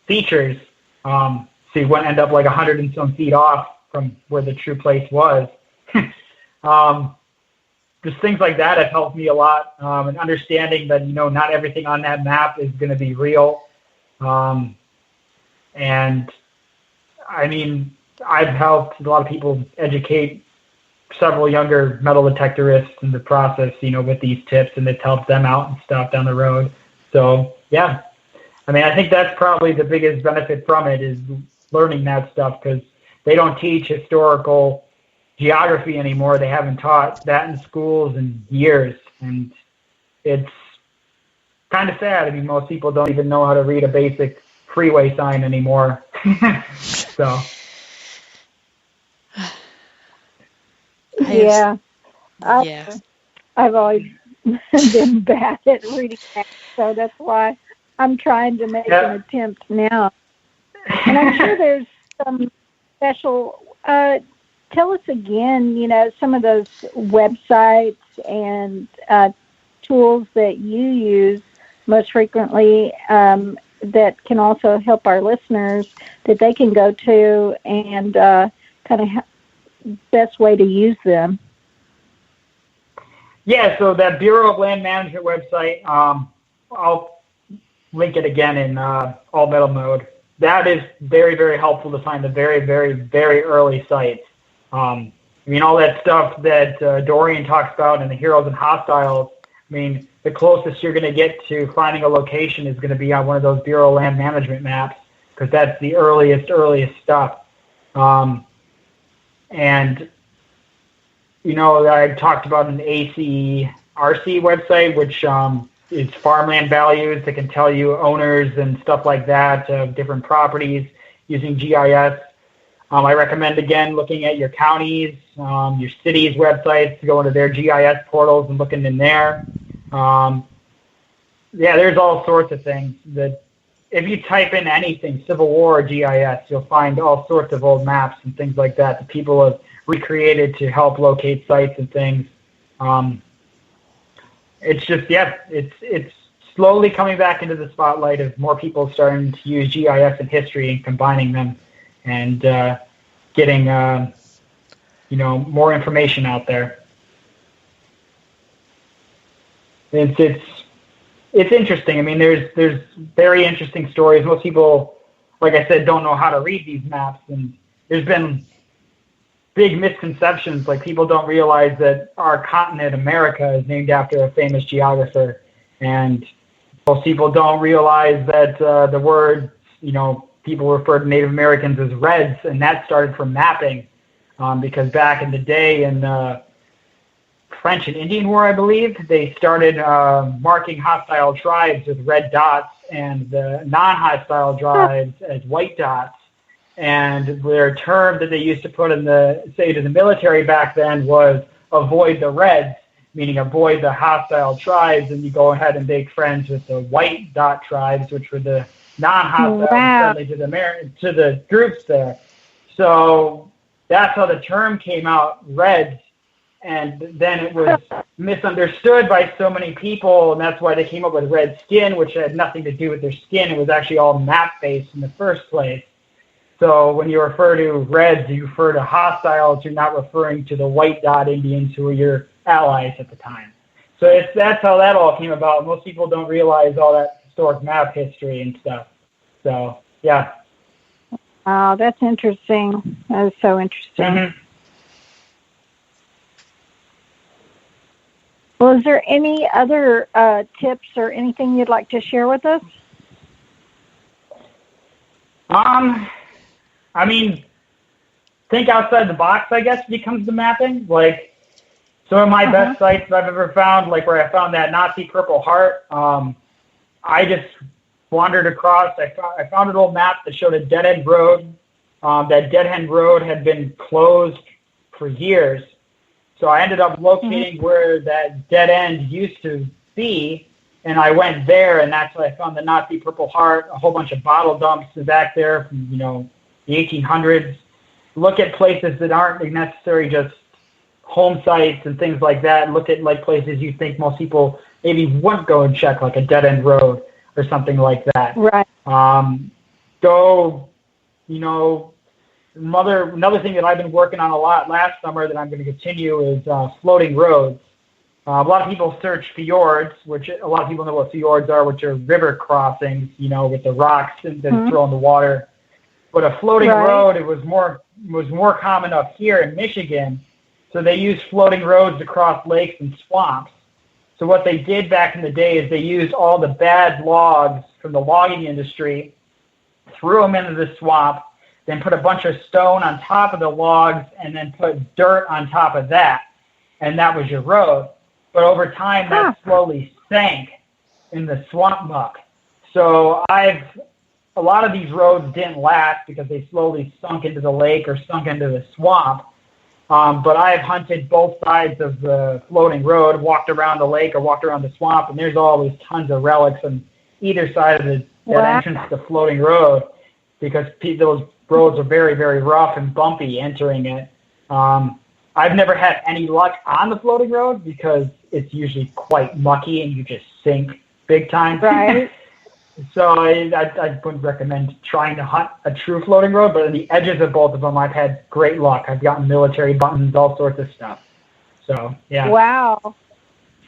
features. So you wouldn't end up like 100 and some feet off from where the true place was. Just things like that have helped me a lot. And understanding that, not everything on that map is going to be real. And I mean, I've helped a lot of people educate several younger metal detectorists in the process, with these tips, and it's helped them out and stuff down the road. So yeah, I mean, I think that's probably the biggest benefit from it is learning that stuff, because they don't teach historical geography anymore. They haven't taught that in schools in years, and it's kind of sad. I mean, most people don't even know how to read a basic freeway sign anymore. So yeah, I've always been bad at reading that, so that's why I'm trying to make an attempt now. And I'm sure there's some special. Tell us again, some of those websites and tools that you use most frequently that can also help our listeners that they can go to and kind of best way to use them. Yeah, so that Bureau of Land Management website, I'll link it again in all metal mode. That is very, very helpful to find the very, very, very early sites. I mean, all that stuff that Dorian talks about in the Heroes and Hostiles, I mean, the closest you're going to get to finding a location is going to be on one of those Bureau of Land Management maps, because that's the earliest stuff. And, I talked about an ACRC website, which is farmland values that can tell you owners and stuff like that of different properties using GIS. I recommend, again, looking at your counties, your cities' websites, to go into their GIS portals and looking in there. There's all sorts of things that if you type in anything, Civil War or GIS, you'll find all sorts of old maps and things like that people have recreated to help locate sites and things. It's just, it's slowly coming back into the spotlight of more people starting to use GIS and history and combining them and getting, more information out there. It's interesting. I mean, there's very interesting stories. Most people, like I said, don't know how to read these maps, and there's been big misconceptions. Like, people don't realize that our continent, America, is named after a famous geographer. And most people don't realize that the word, people refer to Native Americans as Reds, and that started from mapping. Because back in the day in the French and Indian War, I believe, they started marking hostile tribes with red dots and the non-hostile tribes as white dots. And their term that they used to put in to the military back then was avoid the Reds, meaning avoid the hostile tribes, and you go ahead and make friends with the white dot tribes, which were the non-hostile, friendly to the groups there. So that's how the term came out, Reds. And then it was misunderstood by so many people, and that's why they came up with red skin, which had nothing to do with their skin. It was actually all map-based in the first place. So when you refer to Reds, you refer to hostiles. You're not referring to the white dot Indians who were your allies at the time. So that's how that all came about. Most people don't realize all that historic map history and stuff. So, yeah. Oh, that's interesting. That is so interesting. Mm-hmm. Well, is there any other tips or anything you'd like to share with us? I mean, think outside the box, I guess, when it comes to mapping. Like, some of my best sites I've ever found, like where I found that Nazi Purple Heart, I just wandered across. I found an old map that showed a dead-end road. That dead-end road had been closed for years. So I ended up locating where that dead end used to be, and I went there, and that's where I found the Nazi Purple Heart, a whole bunch of bottle dumps back there from, the 1800s. Look at places that aren't necessarily just home sites and things like that. Look at, like, places you think most people maybe wouldn't go and check, like a dead-end road or something like that. Right. Another thing that I've been working on a lot last summer that I'm going to continue is floating roads. A lot of people search fjords, which a lot of people know what fjords are, which are river crossings, with the rocks that throw in the water. But a floating road, it was more common up here in Michigan. So they used floating roads across lakes and swamps. So what they did back in the day is they used all the bad logs from the logging industry, threw them into the swamp, then put a bunch of stone on top of the logs, and then put dirt on top of that. And that was your road. But over time, that slowly sank in the swamp muck. So a lot of these roads didn't last because they slowly sunk into the lake or sunk into the swamp. But I've hunted both sides of the floating road, walked around the lake or walked around the swamp, and there's always tons of relics on either side of that entrance to the floating road, because those roads are very, very rough and bumpy entering it. I've never had any luck on the floating road because it's usually quite mucky and you just sink big time. Right. So I wouldn't recommend trying to hunt a true floating road, but on the edges of both of them, I've had great luck. I've gotten military buttons, all sorts of stuff. So, yeah. Wow.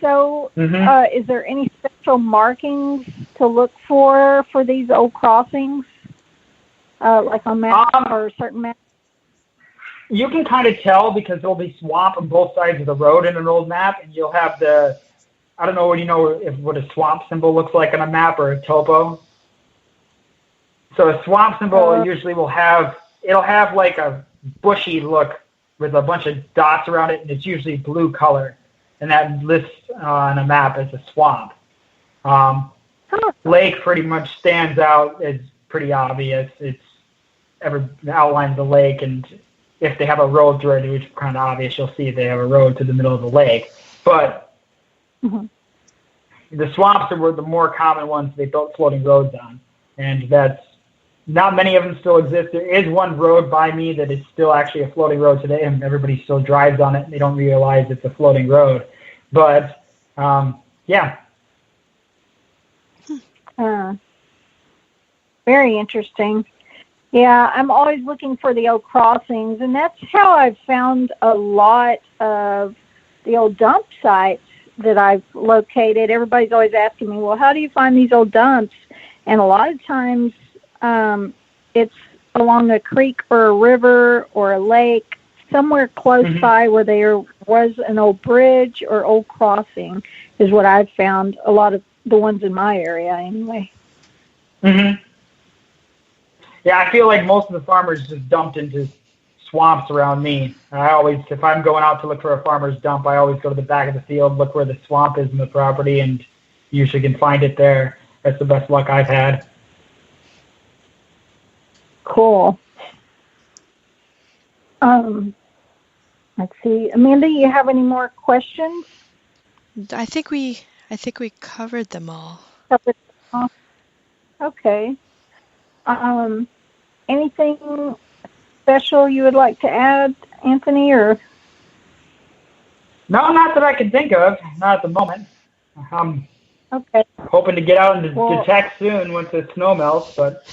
So is there any special markings to look for these old crossings, like on maps or certain maps? You can kind of tell because there'll be swamp on both sides of the road in an old map, and you'll have I don't know what a swamp symbol looks like on a map or a topo. So a swamp symbol usually it'll have like a bushy look with a bunch of dots around it, and it's usually blue color, and that lists on a map as a swamp. Lake pretty much stands out. It's pretty obvious. It's outlines the lake, and if they have a road through it, it's kind of obvious. You'll see they have a road to the middle of the lake. But the swamps were the more common ones they built floating roads on, and that's not many of them still exist. There is one road by me that is still actually a floating road today, and everybody still drives on it, and they don't realize it's a floating road. But, yeah. Very interesting. Yeah, I'm always looking for the old crossings, and that's how I've found a lot of the old dump sites that I've located. Everybody's always asking me, well, how do you find these old dumps? And a lot of times it's along a creek or a river or a lake, somewhere close by where there was an old bridge or old crossing is what I've found. A lot of the ones in my area, anyway. Yeah, I feel like most of the farmers just dumped into swamps around me. I always, if I'm going out to look for a farmer's dump, I always go to the back of the field, look where the swamp is in the property, and usually can find it there. That's the best luck I've had. Cool. Let's see. Amanda, you have any more questions? I think we covered them all. Okay. Anything special you would like to add, Anthony, or? No, not that I can think of. Not at the moment. I'm hoping to get out and detect soon once the snow melts, but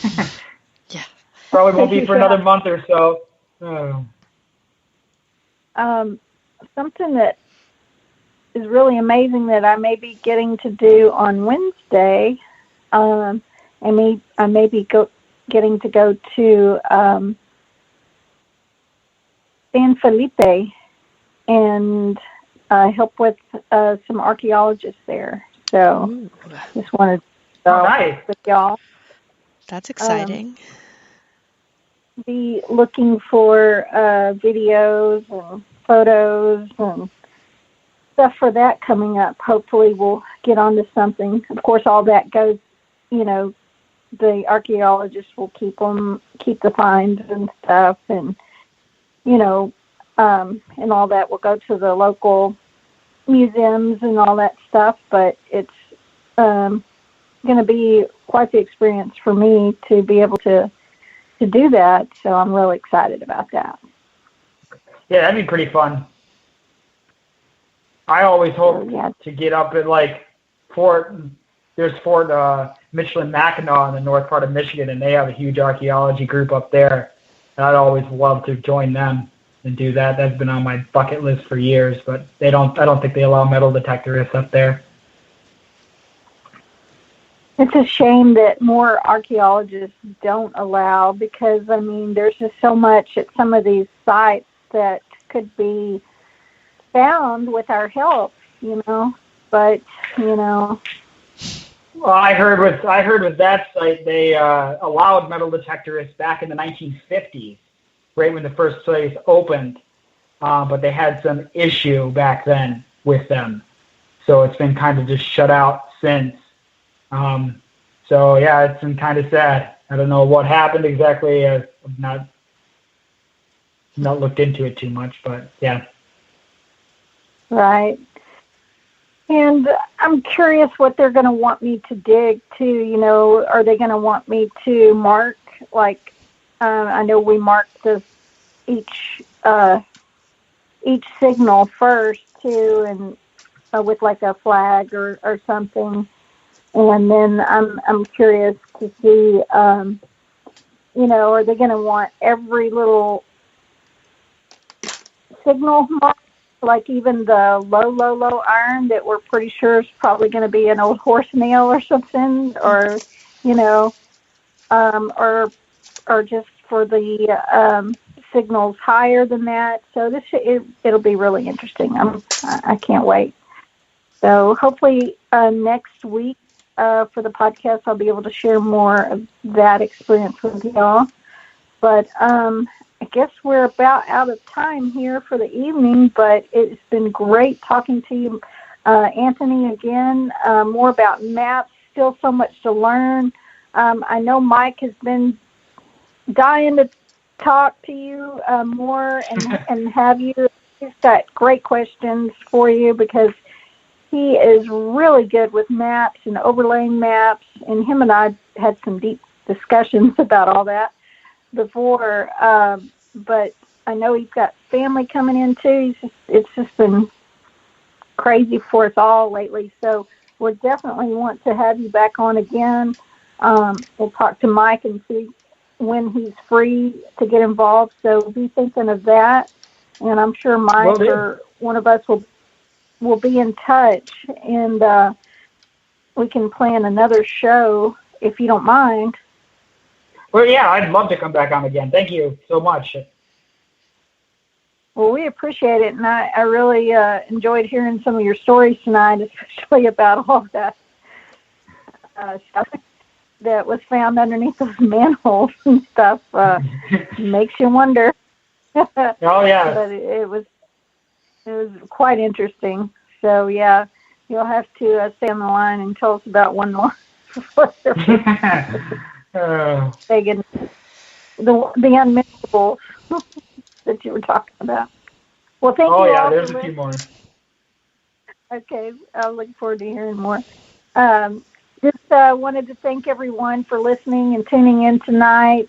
yeah, probably won't be for another month or so. Something that is really amazing that I may be getting to do on Wednesday. I may be getting to go to San Felipe and help with some archaeologists there. So just wanted to go with y'all. That's exciting. Be looking for videos and photos and stuff for that coming up. Hopefully we'll get onto something. Of course, all that goes, the archaeologists will keep the finds and stuff, and, and all that will go to the local museums and all that stuff, but it's going to be quite the experience for me to be able to do that, so I'm really excited about that. Yeah, that'd be pretty fun. I always hope to get up at Fort Michelin-Mackinac in the north part of Michigan, and they have a huge archaeology group up there. And I'd always love to join them and do that. That's been on my bucket list for years, but I don't think they allow metal detectorists up there. It's a shame that more archaeologists don't allow, because, there's just so much at some of these sites that could be found with our help, but, Well, I heard with that site, they allowed metal detectorists back in the 1950s, right when the first place opened, but they had some issue back then with them. So it's been kind of just shut out since. So yeah, it's been kind of sad. I don't know what happened exactly. I've not looked into it too much, but yeah. Right. And I'm curious what they're going to want me to dig to. Are they going to want me to mark, I know we mark each signal first too, and with a flag or something. And then I'm curious to see, are they going to want every little signal mark, like even the low iron that we're pretty sure is probably going to be an old horse nail or something, or, or just for the signals higher than that. So it'll be really interesting. I can't wait. So hopefully next week, for the podcast, I'll be able to share more of that experience with y'all. But I guess we're about out of time here for the evening, but it's been great talking to you, Anthony, again. More about maps, still so much to learn. I know Mike has been dying to talk to you more and have you. He's got great questions for you, because he is really good with maps and overlaying maps, and him and I had some deep discussions about all that before, but I know he's got family coming in too. It's just been crazy for us all lately, so we'll definitely want to have you back on again. We'll talk to Mike and see when he's free to get involved, so be thinking of that, and I'm sure Mike or one of us will be in touch, and we can plan another show if you don't mind. Well, yeah, I'd love to come back on again. Thank you so much. Well, we appreciate it, and I really enjoyed hearing some of your stories tonight, especially about all that stuff that was found underneath those manholes and stuff. Makes you wonder. Oh yeah. But it was quite interesting. So yeah, you'll have to stay on the line and tell us about one more. Taking the unmentionables that you were talking about. Well, thank you all. Oh yeah, there's a few more. Okay, I look forward to hearing more. Just wanted to thank everyone for listening and tuning in tonight.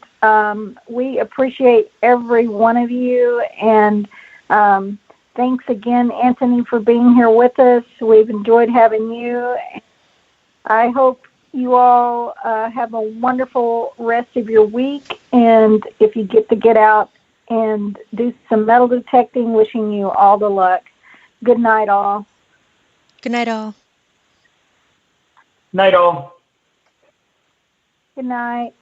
We appreciate every one of you, and thanks again, Anthony, for being here with us. We've enjoyed having you. I hope you all have a wonderful rest of your week, and if you get out and do some metal detecting, wishing you all the luck. Good night, all. Good night, all. Night all. Good night.